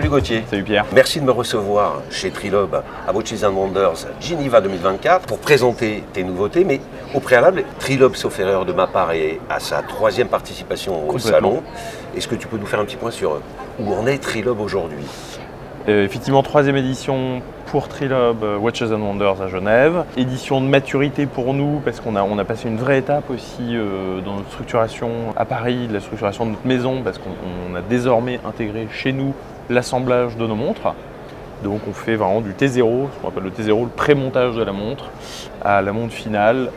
Salut Gauthier. Salut Pierre. Merci de me recevoir chez Trilob à Watches and Wonders Geneva 2024 pour présenter tes nouveautés. Mais au préalable, Trilob, sauf erreur de ma part, est à sa 3e participation au salon. Est-ce que tu peux nous faire un petit point sur où en est Trilob aujourd'hui? Effectivement, 3e édition pour Trilob Watches and Wonders à Genève. Édition de maturité pour nous parce qu'on a passé une vraie étape aussi dans notre structuration à Paris, de la structuration de notre maison, parce qu'on a désormais intégré chez nous l'assemblage de nos montres. Donc on fait vraiment du T0, ce qu'on appelle le T0, le pré-montage de la montre, à la montre finale,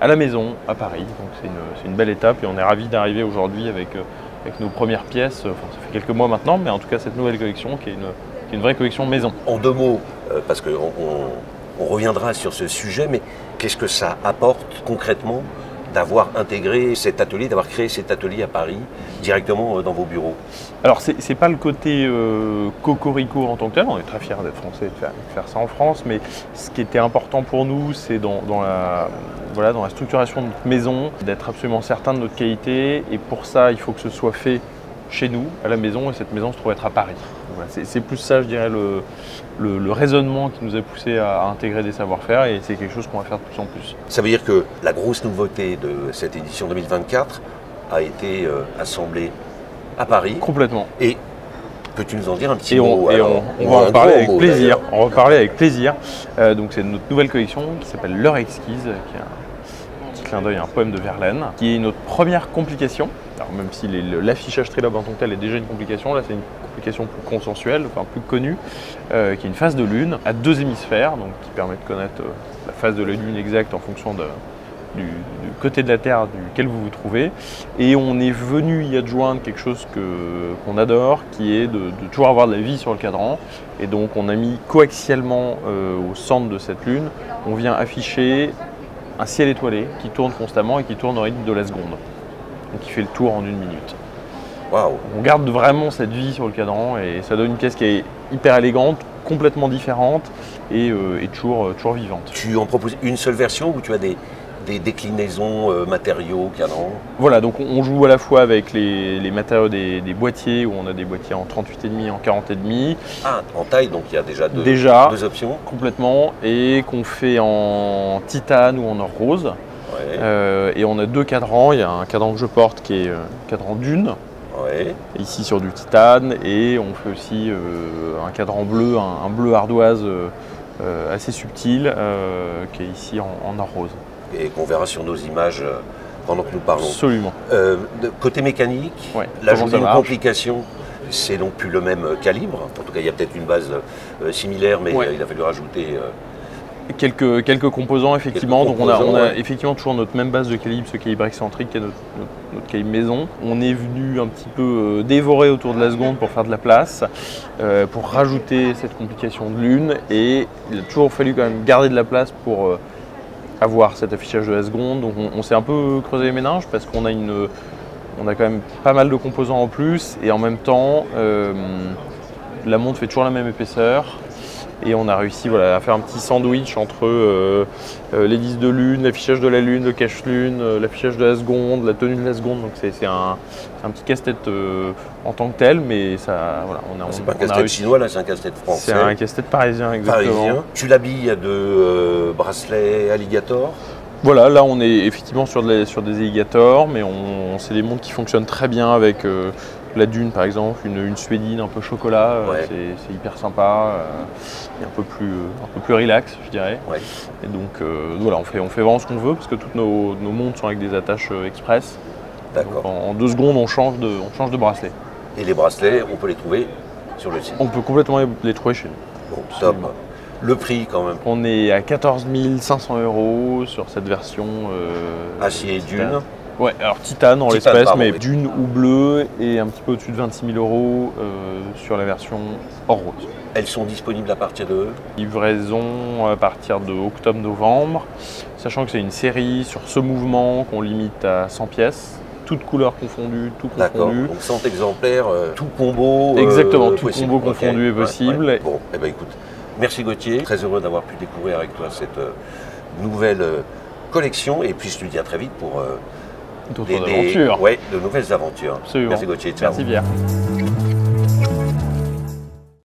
à la maison, à Paris. Donc c'est une belle étape et on est ravis d'arriver aujourd'hui avec nos premières pièces. Enfin, ça fait quelques mois maintenant, mais en tout cas cette nouvelle collection qui est une vraie collection maison. En 2 mots, parce qu'on reviendra sur ce sujet, mais qu'est-ce que ça apporte concrètement d'avoir intégré cet atelier, d'avoir créé cet atelier à Paris directement dans vos bureaux? Alors c'est pas le côté cocorico en tant que tel, on est très fiers d'être français et de faire ça en France, mais ce qui était important pour nous, c'est dans la structuration de notre maison, d'être absolument certain de notre qualité, et pour ça il faut que ce soit fait chez nous, à la maison, et cette maison se trouve être à Paris. Voilà, c'est plus ça, je dirais, le raisonnement qui nous a poussé à intégrer des savoir-faire, et c'est quelque chose qu'on va faire de plus en plus. Ça veut dire que la grosse nouveauté de cette édition 2024 a été assemblée à Paris. Complètement. Et peux-tu nous en dire un petit mot? On va en parler avec plaisir. On va parler avec plaisir. Donc c'est notre nouvelle collection qui s'appelle L'heure exquise, qui est un petit clin d'œil à un poème de Verlaine, qui est notre première complication. Alors même si l'affichage Trilob en tant que tel est déjà une complication, là c'est une complication plus consensuelle, enfin plus connue, qui est une phase de lune à 2 hémisphères, donc qui permet de connaître la phase de la lune exacte en fonction du côté de la Terre duquel vous vous trouvez. Et on est venu y adjoindre quelque chose qu'on adore, qui est de toujours avoir de la vie sur le cadran. Et donc on a mis coaxialement au centre de cette lune, on vient afficher un ciel étoilé qui tourne constamment et qui tourne au rythme de la seconde. Donc il fait le tour en 1 minute. Waouh. On garde vraiment cette vie sur le cadran et ça donne une pièce qui est hyper élégante, complètement différente et toujours vivante. Tu en proposes une seule version ou tu as des déclinaisons matériaux, cadrans? Voilà, donc on joue à la fois avec les matériaux des boîtiers, où on a des boîtiers en 38,5 et en 40,5. Ah, en taille, donc il y a déjà deux options. Complètement, et qu'on fait en titane ou en or rose. Ouais. Et on a 2 cadrans. Il y a un cadran que je porte qui est un cadran dune, ouais, ici sur du titane, et on fait aussi un cadran bleu, un bleu ardoise assez subtil, qui est ici en or rose. Et qu'on verra sur nos images pendant que nous parlons. Absolument. Côté mécanique, ouais, l'ajout d'une complication, c'est non plus le même calibre. En tout cas, il y a peut-être une base similaire, mais ouais, il a fallu rajouter quelques composants, effectivement. Donc on a effectivement toujours notre même base de calibre, ce calibre excentrique qui est notre calibre maison. On est venu un petit peu dévorer autour de la seconde pour faire de la place, pour rajouter cette complication de lune, et il a toujours fallu quand même garder de la place pour avoir cet affichage de la seconde. Donc on s'est un peu creusé les méninges parce qu'on a quand même pas mal de composants en plus, et en même temps la montre fait toujours la même épaisseur. Et on a réussi à faire un petit sandwich entre les disques de lune, l'affichage de la lune, le cache-lune, l'affichage de la seconde, la tenue de la seconde. Donc c'est un petit casse-tête en tant que tel, mais ça, voilà, c'est pas un casse-tête chinois, là, c'est un casse-tête français. C'est un casse-tête parisien, exactement. Parisien. Tu l'habilles de bracelets alligator? Voilà, là on est effectivement sur des alligators, mais c'est des montres qui fonctionnent très bien avec la dune par exemple, une suédine un peu chocolat, ouais, c'est hyper sympa, et un peu plus relax, je dirais. Ouais. Et donc voilà, on fait vraiment ce qu'on veut parce que toutes nos montres sont avec des attaches express. D'accord. En 2 secondes, on change de bracelet. Et les bracelets, on peut les trouver sur le site? On peut complètement les trouver chez nous. Bon, top. Le prix quand même? On est à 14 500 € sur cette version. Acier et dune? Ouais, alors titane en l'espèce, mais dune ou bleu, et un petit peu au-dessus de 26 000 € sur la version or rose. Elles sont disponibles à partir de? Livraison à partir de octobre-novembre, sachant que c'est une série sur ce mouvement qu'on limite à 100 pièces. Toutes couleurs confondues, tout confondu. D'accord, donc 100 exemplaires, tout combo. Exactement, tout combo confondu est possible. Ouais. Bon, eh ben écoute, merci Gauthier, très heureux d'avoir pu découvrir avec toi cette nouvelle collection, et puis je te dis à très vite pour d'autres aventures. Ouais, de nouvelles aventures. Absolument. Merci Gauthier, ciao. Merci Pierre.